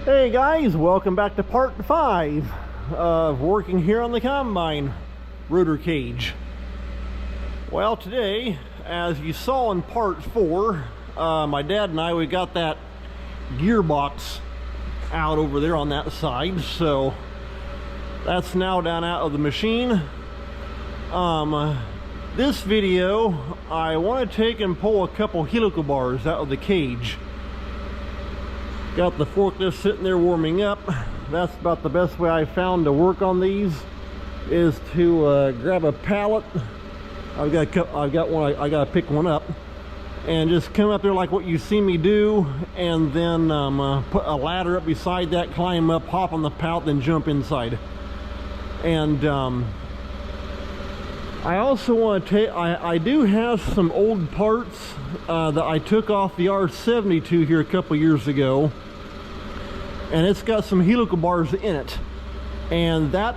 Hey guys, welcome back to part 5 of working here on the combine rotor cage. Well, today, as you saw in part 4, my dad and we got that gearbox out over there on that side, so that's now down out of the machine. This video, I want to take and pull a couple helical bars out of the cage. Got the forklift sitting there warming up. That's about the best way I found to work on these, is to grab a pallet. I gotta pick one up and just come up there like what you see me do, and then put a ladder up beside that, climb up, hop on the pallet, then jump inside. And I also want to take, I do have some old parts that I took off the R52 here a couple years ago, and it's got some helical bars in it, and that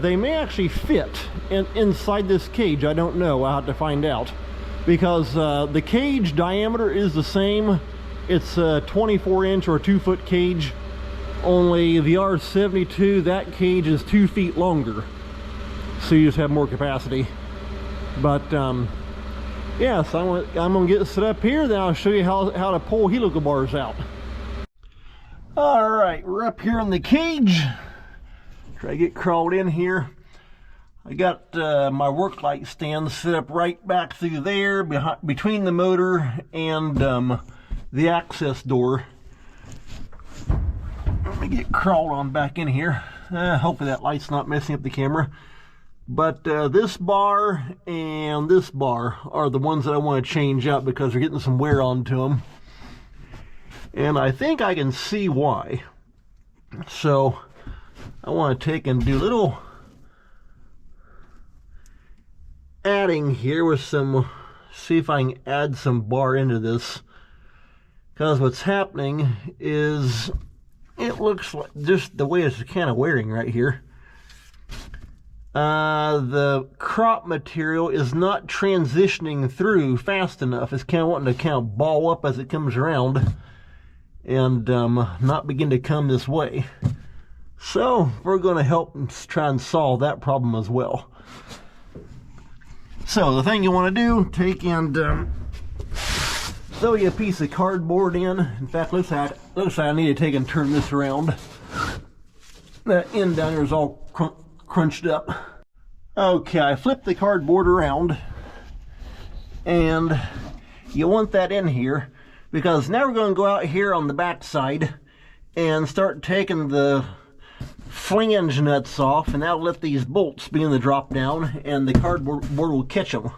they may actually fit inside this cage. I don't know, I'll have to find out, because the cage diameter is the same. It's a 24-inch or a 2-foot cage, only the R72, that cage is 2 feet longer, so you just have more capacity. But yeah, so I'm gonna get set up here, then I'll show you how to pull helical bars out. All right, we're up here in the cage. Try to get crawled in here. I got my work light stand set up right back through there, between the motor and the access door. Let me get crawled on back in here. Hopefully that light's not messing up the camera. But this bar and this bar are the ones that I want to change out because they're getting some wear onto them. And I think I can see why. So I want to take and do a little adding here with some, see if I can add some bar into this. Because what's happening is it looks like just the way it's kind of wearing right here. The crop material is not transitioning through fast enough. It's kind of wanting to kind of ball up as it comes around and not begin to come this way. So we're going to help try and solve that problem as well. So the thing you want to do, take and throw you a piece of cardboard in. In fact, looks like I need to take and turn this around. That end down here is all crunched up. Okay, I flipped the cardboard around, and you want that in here because now we're going to go out here on the back side and start taking the flange nuts off, and that'll let these bolts begin to drop down and the cardboard will catch them.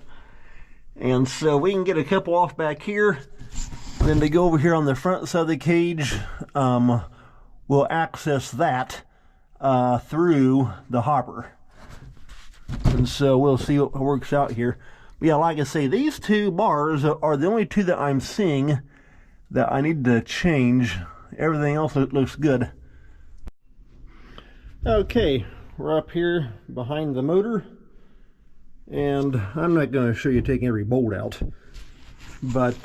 And so we can get a couple off back here, then to go over here on the front side of the cage, we'll access that through the hopper. And so we'll see what works out here. But yeah, like I say, these two bars are the only two that I'm seeing that I need to change. Everything else looks good. Okay, we're up here behind the motor, and I'm not going to show you taking every bolt out, but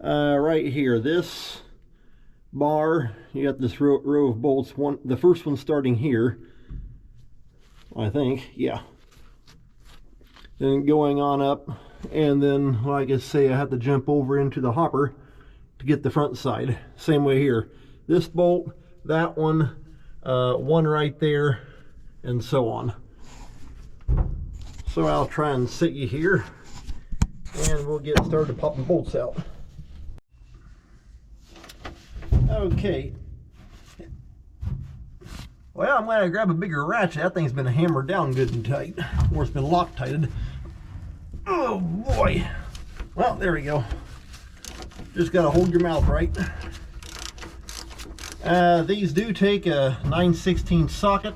right here, this bar, you got this row of bolts. The first one starting here, I think, yeah. Then going on up, and then, like I say, I have to jump over into the hopper to get the front side. Same way here. This bolt, that one, one right there, and so on. So I'll try and sit you here, and we'll get started popping bolts out. Okay. Well, I'm going to grab a bigger ratchet. That thing's been hammered down good and tight, or it's been Loctited. Oh boy. Well, there we go. Just got to hold your mouth right. These do take a 9/16 socket.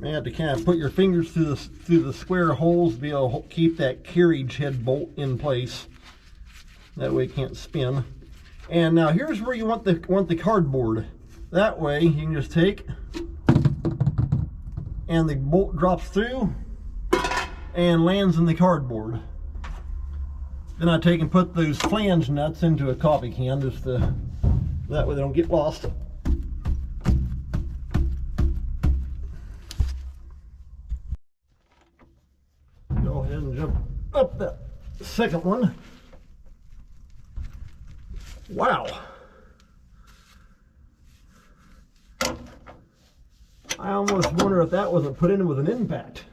You have to kind of put your fingers through the square holes to be able to keep that carriage head bolt in place. That way it can't spin. And now here's where you want the cardboard. That way you can just take, and the bolt drops through and lands in the cardboard. Then I take and put those flange nuts into a coffee can, just to, that way they don't get lost. Go ahead and jump up that second one. Wow. I almost wonder if that wasn't put in with an impact.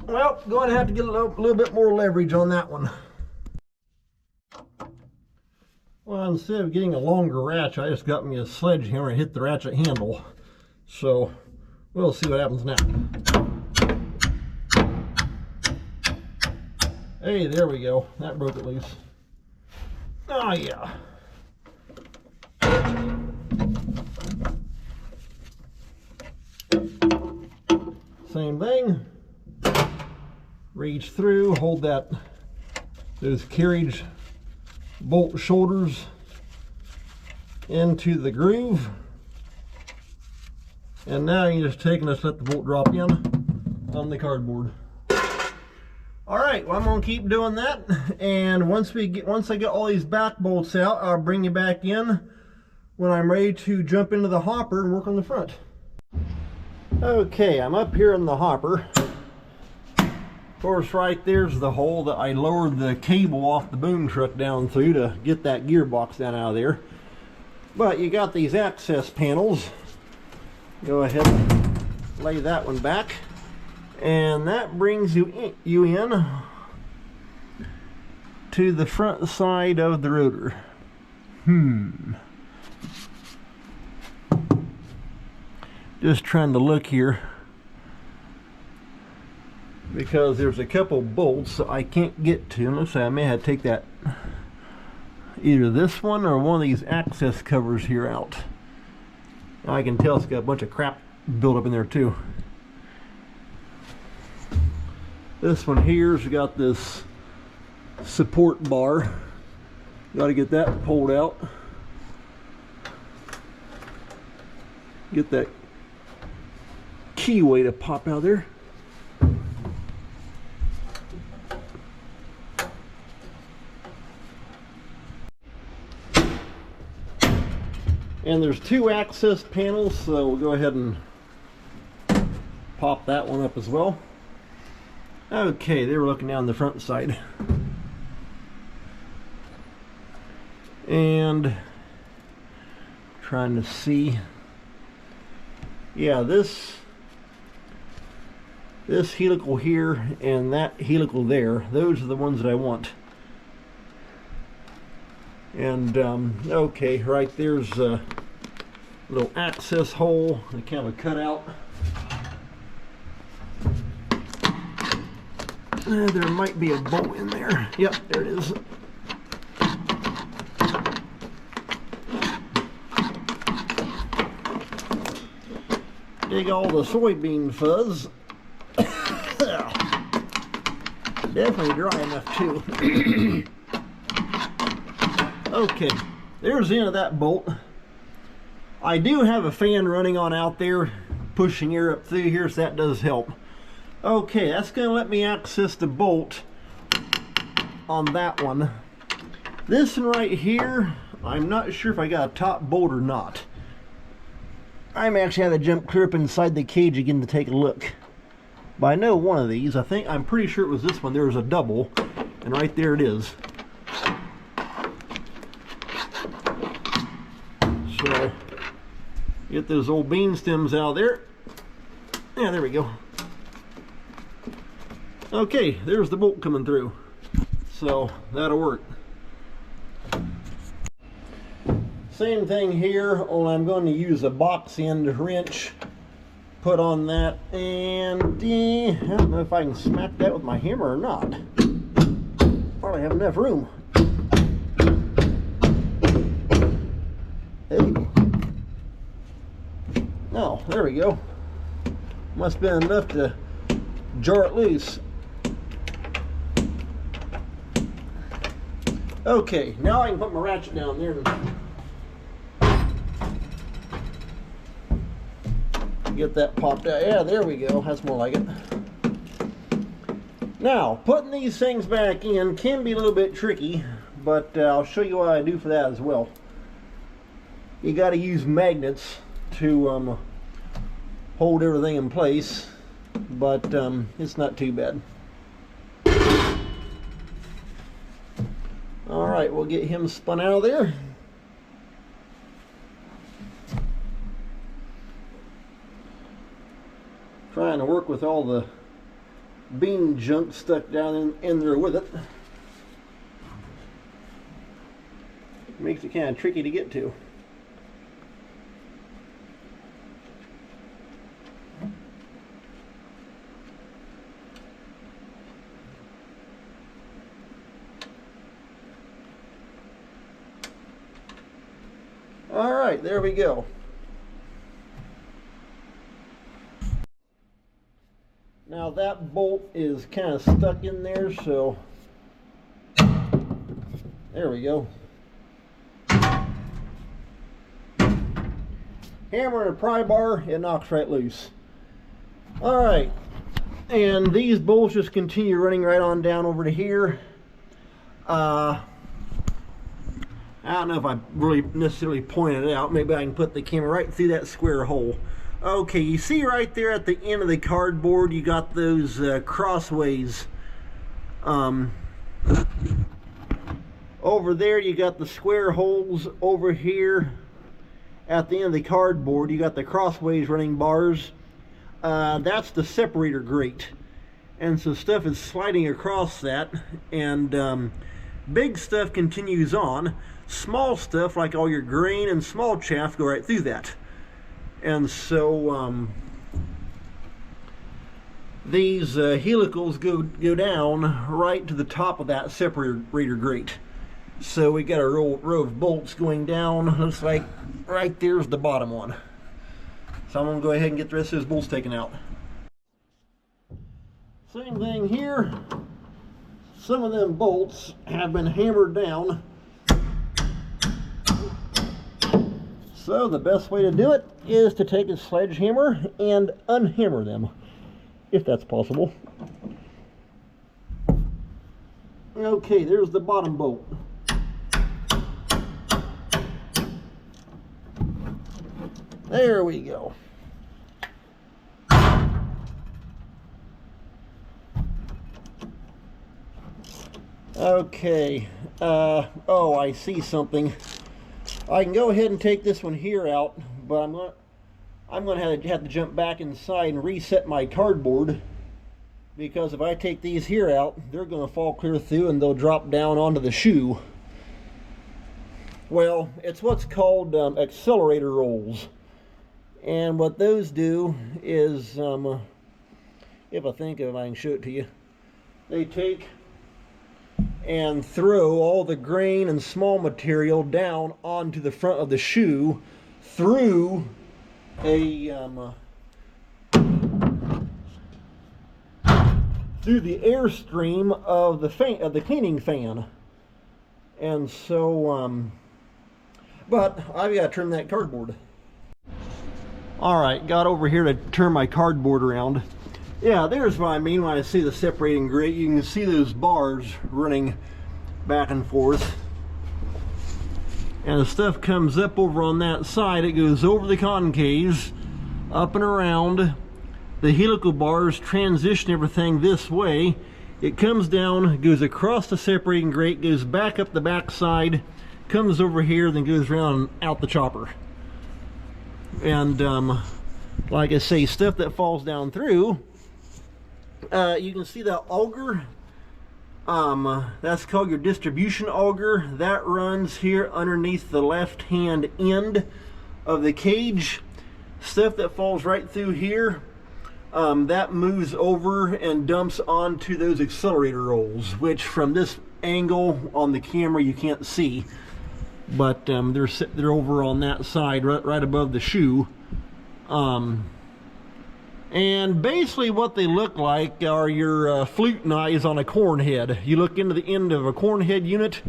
Well, going to have to get a little bit more leverage on that one. Well, instead of getting a longer ratchet, I just got me a sledgehammer and hit the ratchet handle. So, we'll see what happens now. Hey, there we go. That broke it loose. Oh, yeah. Same thing. Reach through, hold those carriage bolt shoulders into the groove. And now you just take and just let the bolt drop in on the cardboard. All right, well, I'm gonna keep doing that, and once I get all these back bolts out, I'll bring you back in when I'm ready to jump into the hopper and work on the front. Okay, I'm up here in the hopper. Of course, right there's the hole that I lowered the cable off the boom truck down through to get that gearbox down out of there. But you got these access panels. Go ahead and lay that one back. And that brings you in to the front side of the rotor. Just trying to look here, because there's a couple bolts that I can't get to. Let's say I may have to take that, either this one or one of these access covers here out. I can tell it's got a bunch of crap built up in there too. This one here's got this support bar. Got to get that pulled out. Get that keyway to pop out there. And there's two access panels, so we'll go ahead and pop that one up as well. Okay, they were looking down the front side. And trying to see. Yeah, this helical here and that helical there, those are the ones that I want. And okay, right there's a little access hole, kind of a cutout. There might be a bolt in there. Yep, there it is. Dig all the soybean fuzz. Definitely dry enough too. Okay, there's the end of that bolt. I do have a fan running on out there, pushing air up through here, so that does help. Okay, that's going to let me access the bolt on that one. This one right here, I'm not sure if I got a top bolt or not. I'm actually having to jump clear up inside the cage again to take a look. But I know one of these, I'm pretty sure it was this one. There was a double, and right there it is. So, get those old bean stems out of there. Yeah, there we go. Okay, there's the bolt coming through. So, that'll work. Same thing here, only I'm going to use a box end wrench. Put on that, and I don't know if I can smack that with my hammer or not. Probably have enough room. Hey. Oh, there we go. Must have been enough to jar it loose. Okay, now I can put my ratchet down there and get that popped out. Yeah, there we go. That's more like it. Now, putting these things back in can be a little bit tricky, but I'll show you what I do for that as well. You got to use magnets to hold everything in place, but it's not too bad. Alright, we'll get him spun out of there. Trying to work with all the bean junk stuck down in there with it. Makes it kind of tricky to get to. Alright, there we go. Now that bolt is kind of stuck in there, so there we go. Hammer and a pry bar, it knocks right loose. Alright, and these bolts just continue running right on down over to here. I don't know if I really necessarily pointed it out. Maybe I can put the camera right through that square hole. Okay, you see right there at the end of the cardboard, you got those crossways. Over there, you got the square holes. Over here, at the end of the cardboard, you got the crossways running bars. That's the separator grate. And so stuff is sliding across that, and big stuff continues on. Small stuff, like all your grain and small chaff, go right through that. And so these helicals go down right to the top of that separator grate. So we got a row of bolts going down. Looks like right there's the bottom one. So I'm going to go ahead and get the rest of those bolts taken out. Same thing here. Some of them bolts have been hammered down. So the best way to do it is to take a sledgehammer and unhammer them, if that's possible. Okay, there's the bottom bolt. There we go. Okay, oh, I see something. I can go ahead and take this one here out, but I'm going to have to jump back inside and reset my cardboard, because if I take these here out, they're going to fall clear through and they'll drop down onto the shoe. Well, it's what's called accelerator rolls, and what those do is, if I think of it, I can show it to you. They take and throw all the grain and small material down onto the front of the shoe through a through the airstream of the cleaning fan. And so but I've got to turn that cardboard. Alright, got over here to turn my cardboard around. Yeah, there's what I mean when I see the separating grate. You can see those bars running back and forth. And the stuff comes up over on that side. It goes over the concaves, up and around. The helical bars transition everything this way. It comes down, goes across the separating grate, goes back up the back side, comes over here, then goes around and out the chopper. And like I say, stuff that falls down through, you can see that auger. That's called your distribution auger. That runs here underneath the left hand end of the cage. Stuff that falls right through here, that moves over and dumps onto those accelerator rolls, which from this angle on the camera you can't see, but they're over on that side right above the shoe. And basically what they look like are your flute knives on a corn head. You look into the end of a corn head unit,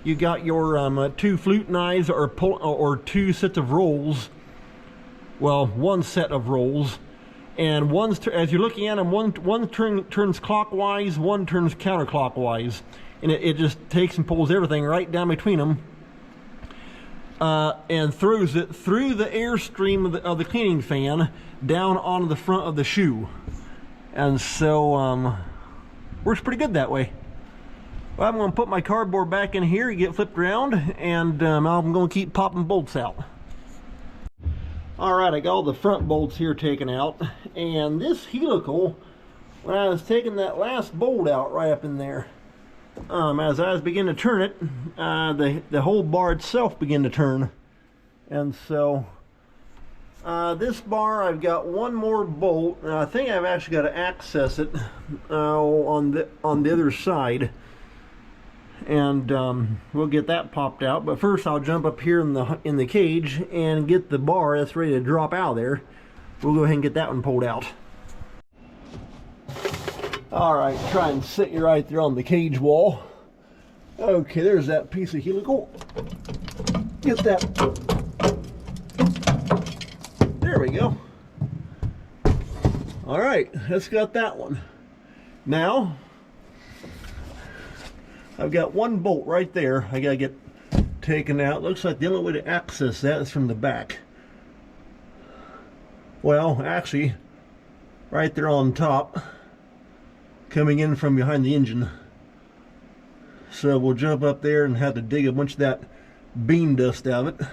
you got your 2 flute knives or 2 sets of rolls. Well, 1 set of rolls, and as you're looking at them, one turns clockwise, 1 turns counterclockwise, and it just takes and pulls everything right down between them, and throws it through the airstream of the cleaning fan down onto the front of the shoe. And so works pretty good that way. Well, I'm going to put my cardboard back in here, get flipped around, and I'm going to keep popping bolts out. Alright, I got all the front bolts here taken out, and this helical, when I was taking that last bolt out right up in there, as I was beginning to turn it, the whole bar itself began to turn. And so this bar, I've got 1 more bolt, and I think I've actually got to access it on the other side, and we'll get that popped out. But first I'll jump up here in the cage and get the bar that's ready to drop out of there. We'll go ahead and get that one pulled out. Alright, try and sit you right there on the cage wall. Okay, there's that piece of helical. Get that. There we go. Alright, that's got that one. Now, I've got 1 bolt right there I gotta get taken out. Looks like the only way to access that is from the back. Well, actually, right there on top, coming in from behind the engine. So we'll jump up there and have to dig a bunch of that bean dust out of it,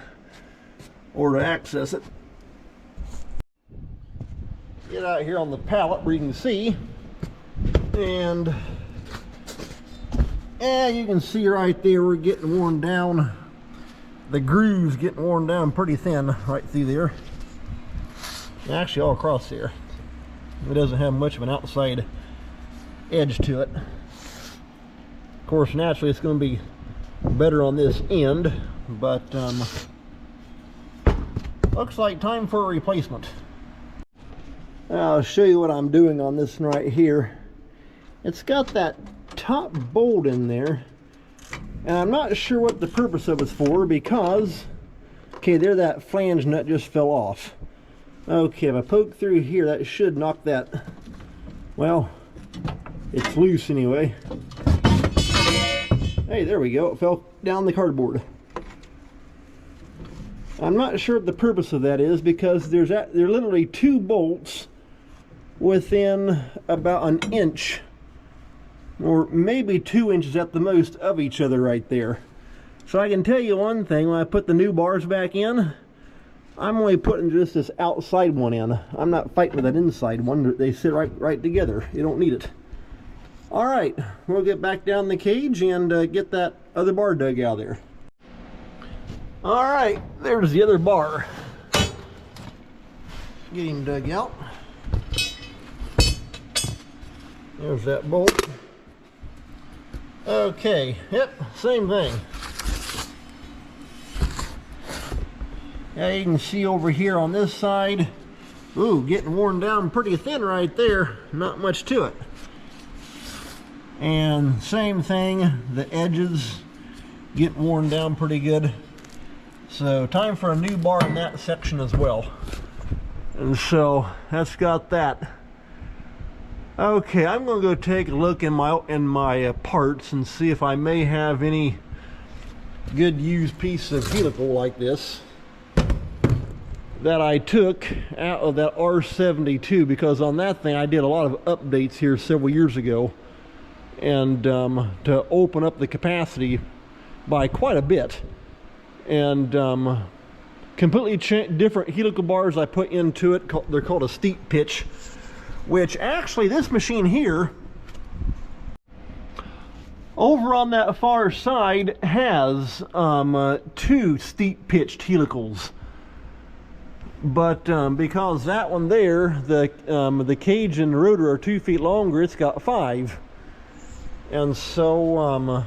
or to access it. Get out here on the pallet where you can see, and you can see right there we're getting worn down. The groove's getting worn down pretty thin right through there. Actually all across here. It doesn't have much of an outside edge to it. Of course, naturally it's going to be better on this end, but looks like time for a replacement. I'll show you what I'm doing on this one right here. It's got that top bolt in there, and I'm not sure what the purpose of it's for, because okay, there, that flange nut just fell off. Okay, if I poke through here, that should knock that, well, it's loose anyway. Hey, there we go, it fell down the cardboard. I'm not sure what the purpose of that is, because there are literally 2 bolts within about 1 inch, or maybe 2 inches at the most, of each other right there. So I can tell you one thing, when I put the new bars back in, I'm only putting just this outside one in. I'm not fighting with that inside one. They sit right together. You don't need it. Alright, we'll get back down the cage and get that other bar dug out of there. Alright, there's the other bar. Get him dug out. There's that bolt. Okay, yep, same thing. Now you can see over here on this side, ooh, getting worn down pretty thin right there. Not much to it. And same thing, the edges get worn down pretty good. So time for a new bar in that section as well. And so that's got that. Okay, I'm going to go take a look in my parts and see if I may have any good used piece of helical like this that I took out of that R52, because on that thing I did a lot of updates here several years ago, and to open up the capacity by quite a bit, and completely different helical bars I put into it. They're called a steep pitch, which actually this machine here over on that far side has 2 steep pitched helicals. But because that one there, the cage and the rotor are 2 feet longer, it's got 5. And so,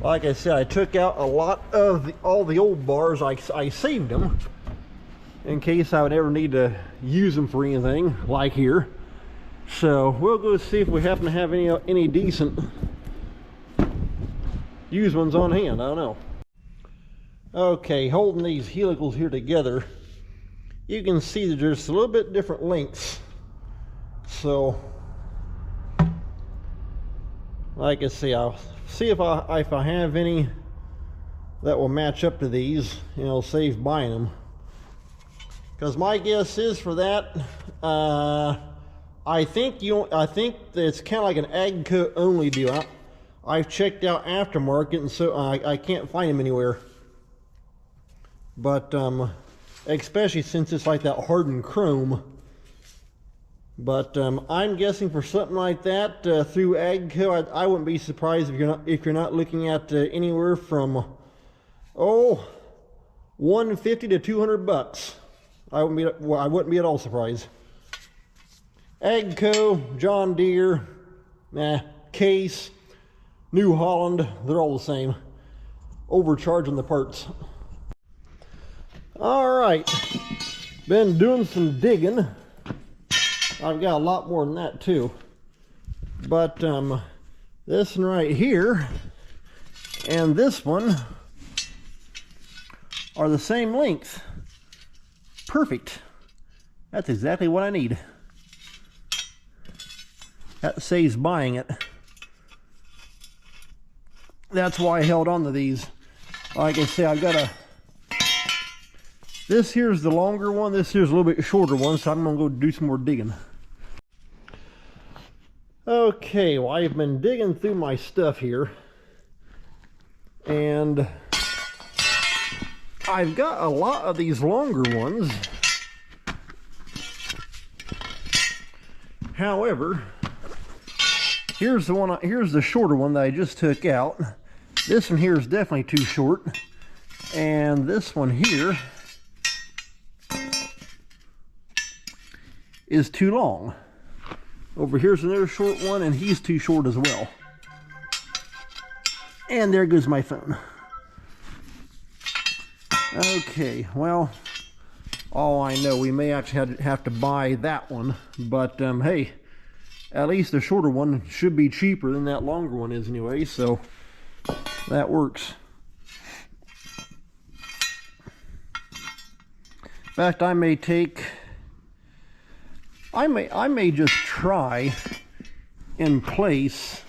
like I said, I took out a lot of all the old bars. I saved them in case I would ever need to use them for anything, like here. So we'll go see if we happen to have any decent used ones on hand, I don't know. Okay, holding these helicals here together, you can see that there's a little bit different lengths. So, like I say, I'll see if I have any that will match up to these, and it'll save buying them. Because my guess is for that, I think that it's kind of like an AGCO only deal. I've checked out aftermarket, and so I can't find them anywhere. But especially since it's like that hardened chrome. But I'm guessing for something like that through AGCO, I wouldn't be surprised if you're not looking at anywhere from $150 to $200. I wouldn't be at all surprised. AGCO, John Deere, Case, New Holland, they're all the same. Overcharging the parts. Alright, been doing some digging. I've got a lot more than that too. But this one right here and this one are the same length. Perfect. That's exactly what I need. That saves buying it. That's why I held on to these. Like I say, I've got a... This here's the longer one, this here's a little bit shorter one, so I'm gonna go do some more digging. Okay, well, I've been digging through my stuff here, and I've got a lot of these longer ones. However, here's the shorter one that I just took out. This one here is definitely too short, and this one here is too long. Over here's another short one, and he's too short as well. And there goes my phone. Okay, well, all I know, we may actually have to buy that one, but hey, at least the shorter one should be cheaper than that longer one is anyway, so that works. In fact, I may just try in place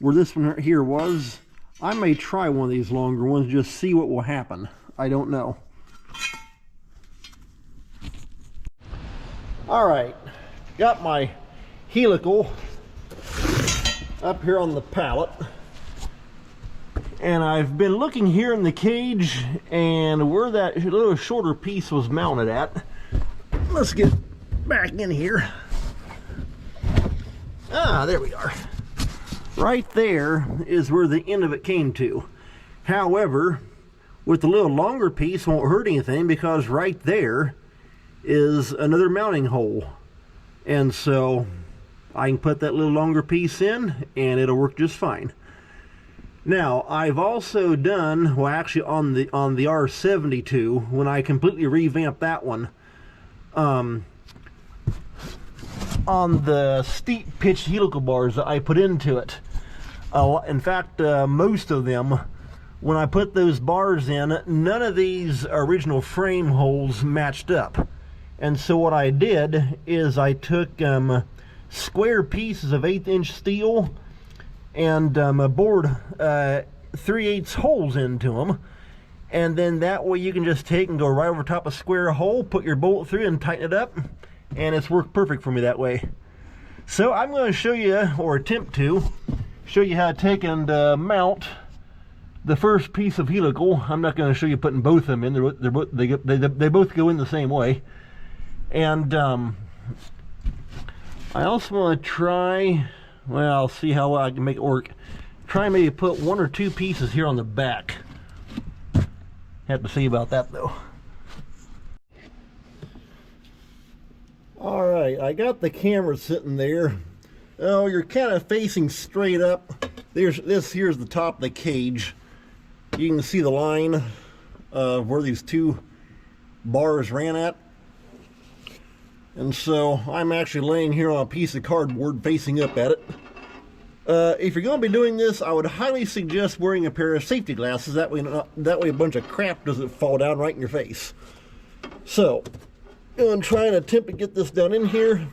where this one here was. I may try one of these longer ones, just see what will happen. I don't know. Alright, got my helical up here on the pallet, and I've been looking here in the cage and where that little shorter piece was mounted at. Let's get back in here. There we are. Right there is where the end of it came to. However, with the little longer piece won't hurt anything, because right there is another mounting hole, and so I can put that little longer piece in and it'll work just fine. Now, I've also done, well, actually on the R52, when I completely revamped that one, on the steep pitched helical bars that I put into it. In fact, most of them, when I put those bars in, none of these original frame holes matched up. And so what I did is I took square pieces of 1/8 inch steel and bored 3/8 holes into them. And then that way you can just take and go right over top a square hole, put your bolt through and tighten it up, and it's worked perfect for me that way. So I'm going to show you, or attempt to show you how to take and mount the first piece of helical. I'm not going to show you putting both of them in. They both go in the same way. And I also want to try, well, I'll see how I can make it work. Try maybe put 1 or 2 pieces here on the back. Have to see about that though. Alright, I got the camera sitting there. Oh, you're kind of facing straight up. Here's the top of the cage. You can see the line of where these 2 bars ran at. And so I'm actually laying here on a piece of cardboard facing up at it. If you're going to be doing this, I would highly suggest wearing a pair of safety glasses. That way a bunch of crap doesn't fall down right in your face. So, I'm going to try and attempt to get this done in here.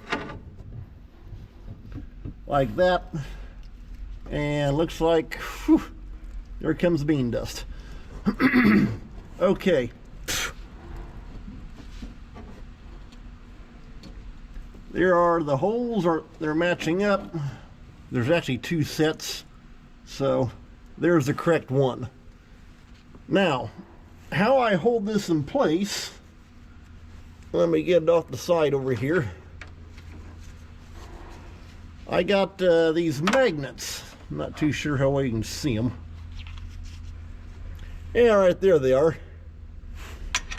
Like that. And looks like, whew, there comes bean dust. Okay. There are the holes, they're matching up. There's actually 2 sets, so there's the correct one. Now, how I hold this in place, let me get it off the side over here. I got these magnets. I'm not too sure how well you can see them. Yeah, right there they are.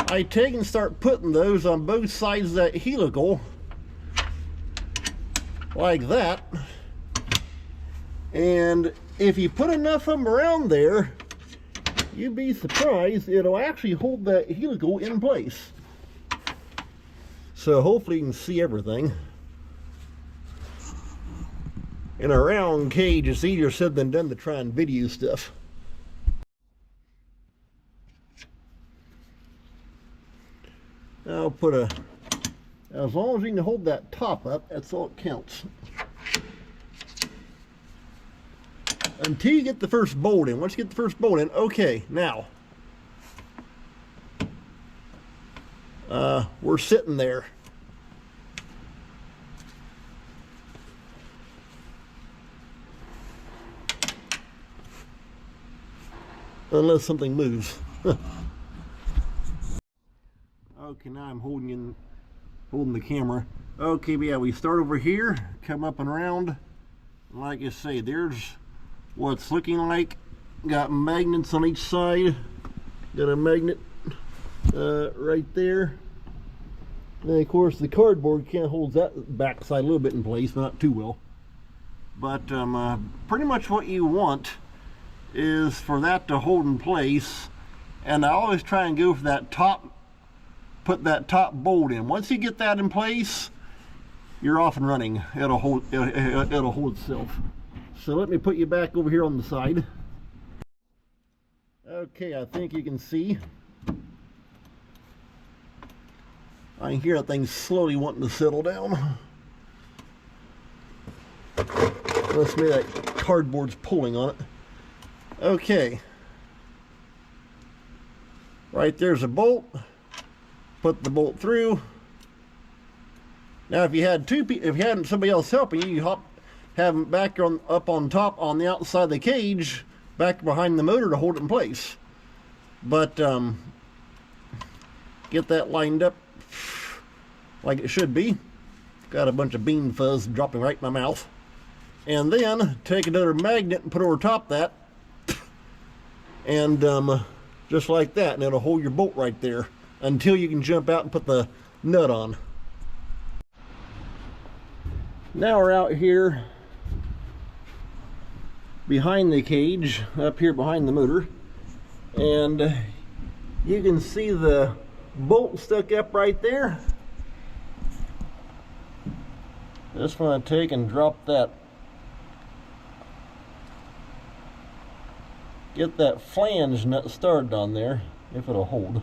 I take and start putting those on both sides of that helical, like that. And if you put enough of them around there, you'd be surprised, it'll actually hold that helical in place. So hopefully you can see everything. In a round cage, it's easier said than done to try and video stuff. I'll put as long as you can hold that top up, that's all it counts. Until you get the first bolt in. Once you get the first bolt in, okay, now we're sitting there. Unless something moves. Okay, now I'm holding the camera. Okay, but yeah, we start over here, come up and around. Like I say, there's what it's looking like. Got magnets on each side. Got a magnet right there. And of course the cardboard can't hold that back side a little bit in place, but not too well. But pretty much what you want is for that to hold in place. And I always try and go for that top, put that top bolt in. Once you get that in place, you're off and running. It'll hold itself. So let me put you back over here on the side. Okay, I think you can see. I can hear that thing slowly wanting to settle down. Unless maybe that cardboard's pulling on it. Okay. Right there's a bolt. Put the bolt through. Now if you had somebody else helping you, have them back up on top on the outside of the cage, back behind the motor to hold it in place. But get that lined up like it should be. Got a bunch of bean fuzz dropping right in my mouth. And then take another magnet and put it over top that, and just like that, and it'll hold your bolt right there until you can jump out and put the nut on. Now we're out here behind the cage, up here behind the motor, and you can see the bolt stuck up right there. Just want to take and drop that, get that flange nut started on there, if it'll hold.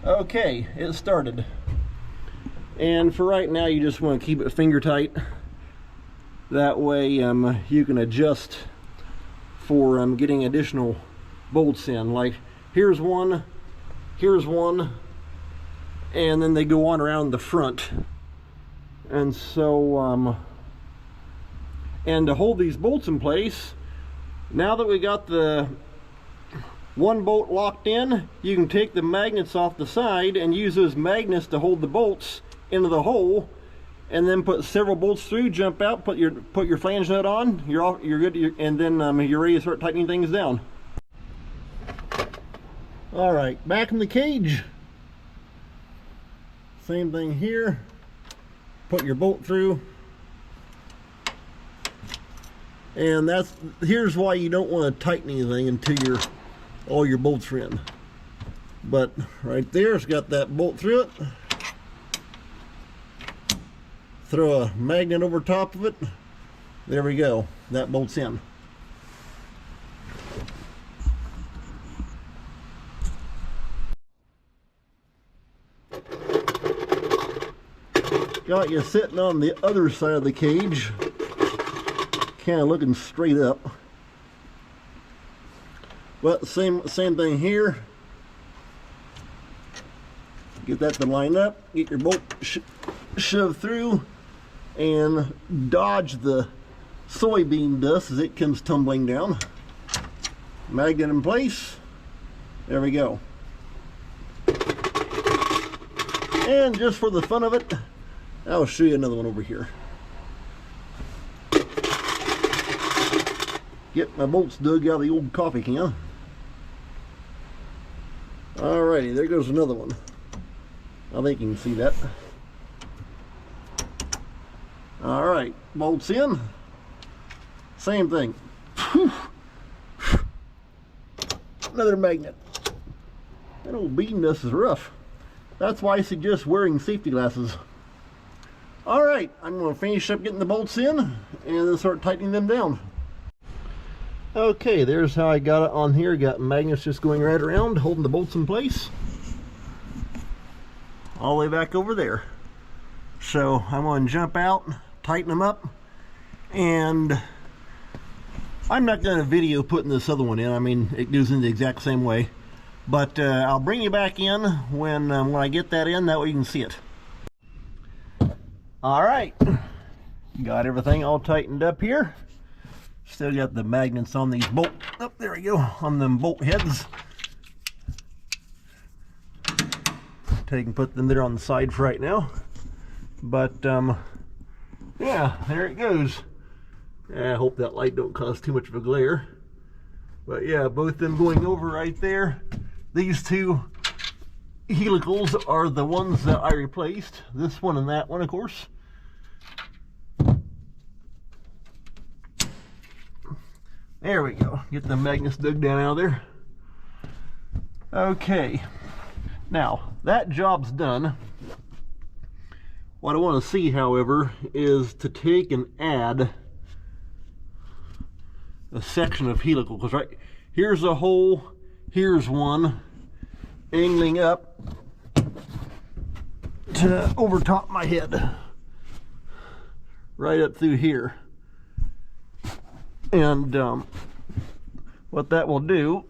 Okay, it started. And for right now, you just want to keep it finger tight. That way you can adjust for getting additional bolts in. Like here's one, and then they go on around the front. And so and to hold these bolts in place, now that we got the one bolt locked in, you can take the magnets off the side and use those magnets to hold the bolts into the hole, and then put several bolts through, jump out, put your flange nut on, you're good, and then you're ready to start tightening things down. All right, back in the cage. Same thing here. Put your bolt through. And here's why you don't want to tighten anything until all your bolts are in. But right there, it's got that bolt through it. Throw a magnet over top of it. There we go. That bolt's in. Got you sitting on the other side of the cage, kind of looking straight up. But same thing here. Get that to line up, get your bolt shoved through, and dodge the soybean dust as it comes tumbling down. Magnet in place. There we go. And just for the fun of it, I'll show you another one over here. Get my bolts dug out of the old coffee can. Alrighty, there goes another one. I think you can see that. Alright, bolts in. Same thing. Another magnet. That old bean dust is rough. That's why I suggest wearing safety glasses. Alright, I'm going to finish up getting the bolts in and then start tightening them down. Okay, there's how I got it on here. Got magnets just going right around, holding the bolts in place. All the way back over there. So I'm going to jump out, tighten them up, and I'm not going to video putting this other one in. I mean, it goes in the exact same way. But I'll bring you back in when I get that in, that way you can see it. Alright, got everything all tightened up here. Still got the magnets on these bolt, oh, there we go, on them bolt heads. Take and put them there on the side for right now. But yeah, there it goes. I hope that light don't cause too much of a glare. But yeah, both them going over right there. These two helicals are the ones that I replaced. This one and that one, of course. There we go. Get the magnets dug down out of there. Okay. Now, that job's done. What I want to see, however, is to take and add a section of helical. Because right here's a hole, here's one, angling up to over top my head. Right up through here. And what that will do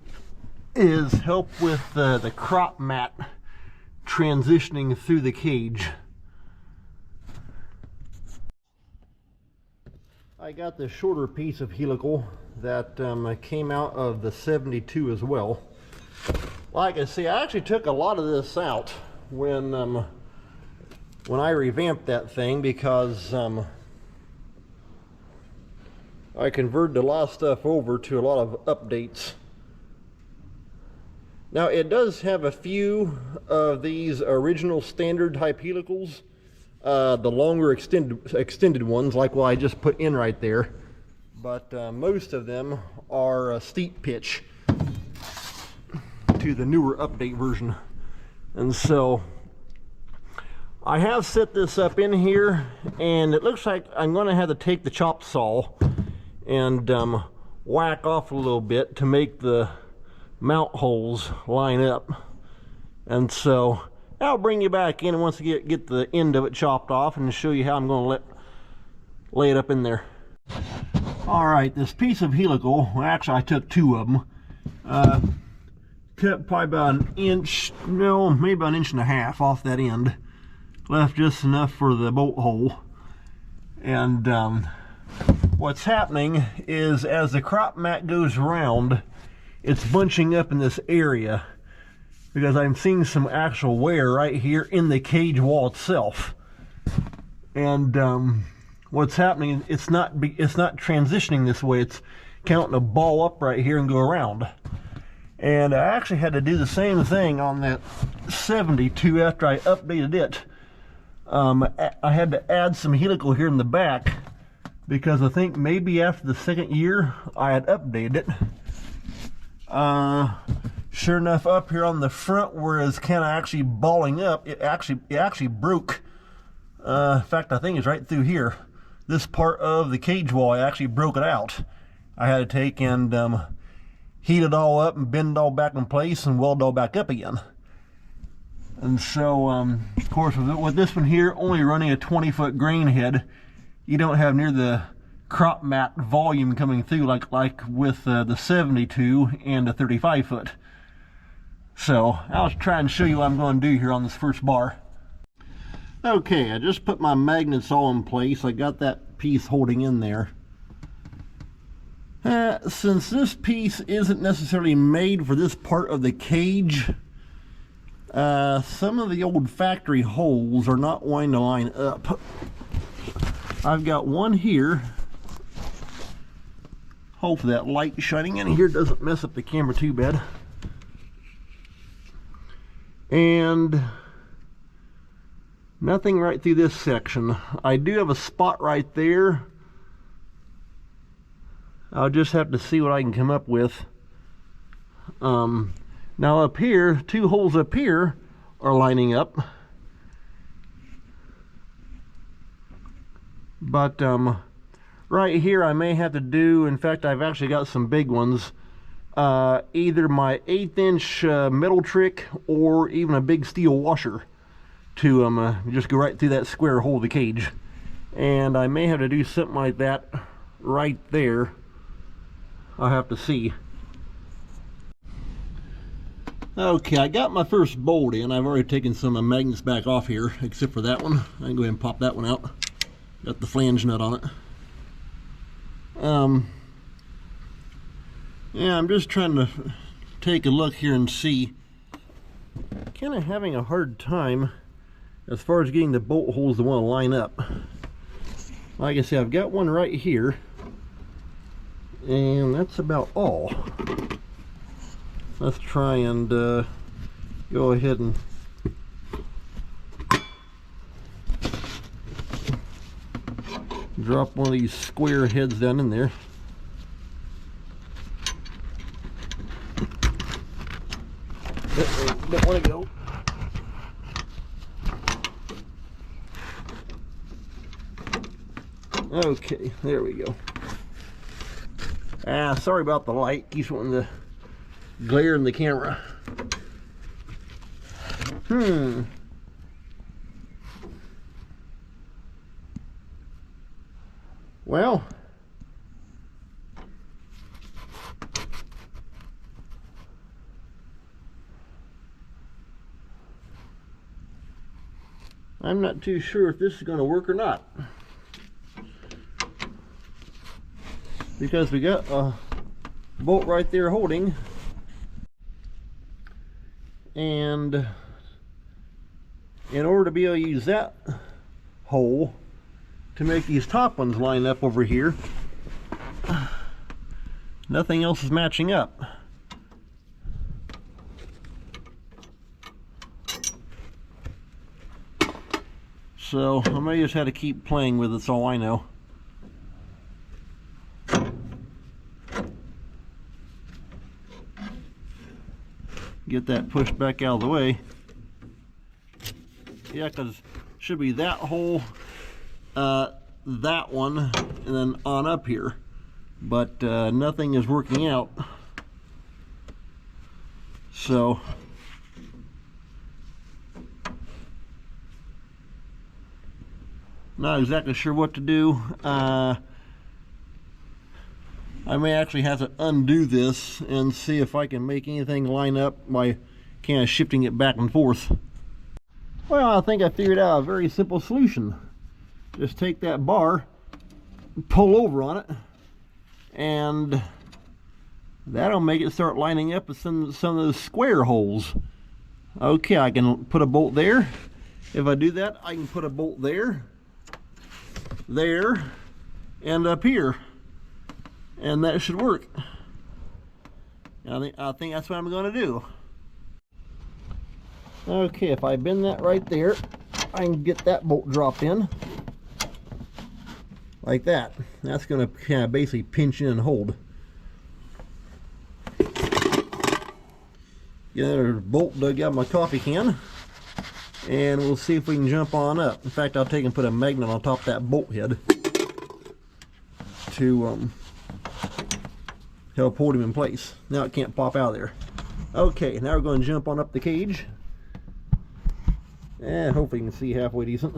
is help with the crop mat transitioning through the cage. I got the shorter piece of helical that came out of the 72 as well. Like I say, I actually took a lot of this out when I revamped that thing, because I converted a lot of stuff over to a lot of updates. Now it does have a few of these original standard type helicals, the longer extended ones, like what I just put in right there. But most of them are steep pitch to the newer update version. And so I have set this up in here, and it looks like I'm going to have to take the chop saw and whack off a little bit to make the mount holes line up. And so I'll bring you back in once I get the end of it chopped off and show you how I'm going to lay it up in there. Alright, this piece of helical, well, actually I took two of them, cut probably about an inch, no, maybe about an inch and a half off that end, left just enough for the bolt hole. And what's happening is, as the crop mat goes around, it's bunching up in this area, because I'm seeing some actual wear right here in the cage wall itself. And what's happening, it's not transitioning this way, it's counting a ball up right here and go around. And I actually had to do the same thing on that 72 after I updated it. I had to add some helical here in the back because I think maybe after the second year I had updated it. Sure enough, up here on the front where it's kind of actually balling up, it actually broke. In fact, I think it's right through here. This part of the cage wall, I actually broke it out. I had to take and heat it all up and bend it all back in place and weld it all back up again. And so, of course, with this one here, only running a 20-foot grain head, you don't have near the crop mat volume coming through like with the 72 and the 35-foot. So I'll try and show you what I'm going to do here on this first bar. Okay, I just put my magnets all in place. I got that piece holding in there. Since this piece isn't necessarily made for this part of the cage, some of the old factory holes are not wanting to line up. I've got one here. Hopefully that light shining in here doesn't mess up the camera too bad. And nothing right through this section. I do have a spot right there. I'll just have to see what I can come up with. Now up here, two holes up here are lining up. But right here I may have to do, in fact I've actually got some big ones, either my 1/8 inch metal trick or even a big steel washer to just go right through that square hole of the cage. And I may have to do something like that right there. I'll have to see. Okay, I got my first bolt in. I've already taken some magnets back off here, except for that one. I can go ahead and pop that one out. Got the flange nut on it. Yeah, I'm just trying to take a look here and see. Kind of having a hard time as far as getting the bolt holes to want to line up. Like I said, I've got one right here, and that's about all. Let's try and go ahead and drop one of these square heads down in there. Don't want to go. Okay, there we go. Sorry about the light. Keeps wanting to glare in the camera. Well, I'm not too sure if this is going to work or not, because we got a bolt right there holding, and in order to be able to use that hole to make these top ones line up over here, nothing else is matching up. So I may just have to keep playing with it, that's all I know. Get that pushed back out of the way. Yeah, because it should be that hole, that one, and then on up here. But nothing is working out. So not exactly sure what to do. I may actually have to undo this and see if I can make anything line up by kind of shifting it back and forth. Well, I think I figured out a very simple solution. Just take that bar, pull over on it, and that'll make it start lining up with some of those square holes. Okay, I can put a bolt there. If I do that, I can put a bolt there, there, and up here, and that should work. I think that's what I'm going to do. Okay, if I bend that right there, I can get that bolt dropped in. like that. That's going to kind of basically pinch in and hold. Get another bolt dug out of my coffee can, and we'll see if we can jump on up. In fact, I'll take and put a magnet on top of that bolt head to help hold him in place. Now it can't pop out of there. Okay, now we're going to jump on up the cage, and hopefully you can see halfway decent.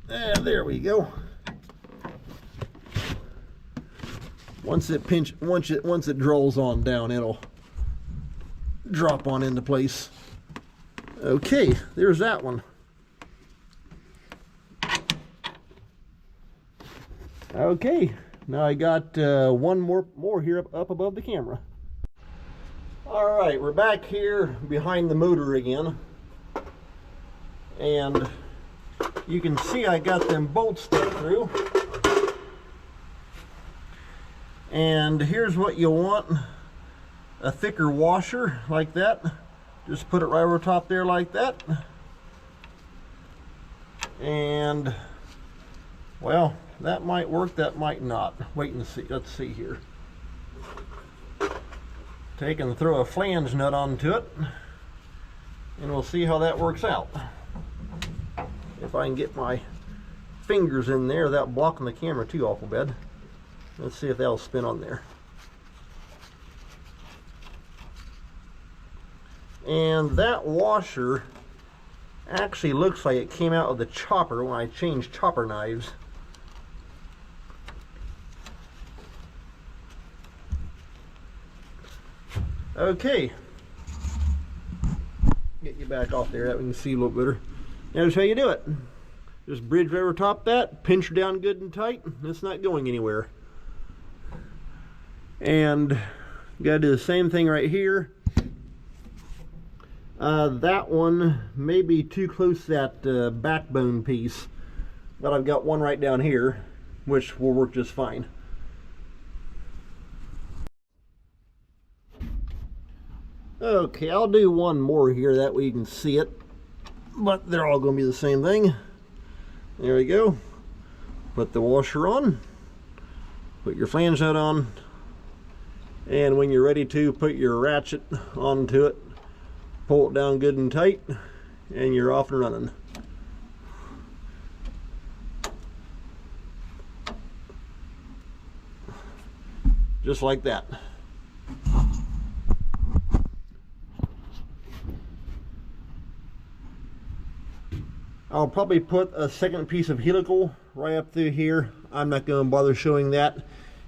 And there we go. Once it draws on down, it'll drop on into place. Okay, there's that one. Okay, now I got one more here up above the camera. All right, we're back here behind the motor again, and you can see I got them bolts stuck through. And here's what you'll want: a thicker washer like that. Just put it right over top there like that. And well, that might work, that might not. Wait and see. Let's see here. Take and throw a flange nut onto it, and we'll see how that works out. If I can get my fingers in there without blocking the camera too awful bad. Let's see if that'll spin on there. And that washer actually looks like it came out of the chopper when I changed chopper knives. Okay. Get you back off there, that we can see a little better. Here's how you do it. Just bridge right over top that, pinch her down good and tight. It's not going anywhere. And gotta do the same thing right here. That one may be too close to that backbone piece, but I've got one right down here, which will work just fine. Okay, I'll do one more here, that way you can see it, but they're all going to be the same thing. There we go. Put the washer on, put your flange nut on, and when you're ready to, put your ratchet onto it, pull it down good and tight, and you're off and running. Just like that. I'll probably put a second piece of helical right up through here. I'm not going to bother showing that.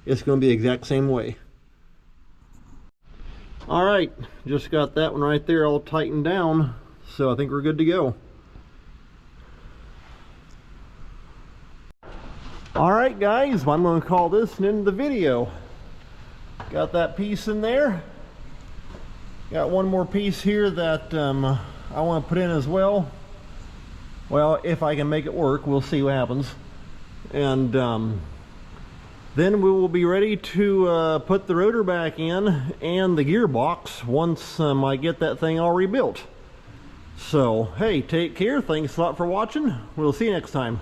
It's going to be the exact same way. Alright, just got that one right there all tightened down, so I think we're good to go. Alright guys, I'm going to call this an end of the video. Got that piece in there. Got one more piece here that I want to put in as well. Well, if I can make it work, we'll see what happens. And then we will be ready to put the rotor back in and the gearbox once I get that thing all rebuilt. So, hey, take care. Thanks a lot for watching. We'll see you next time.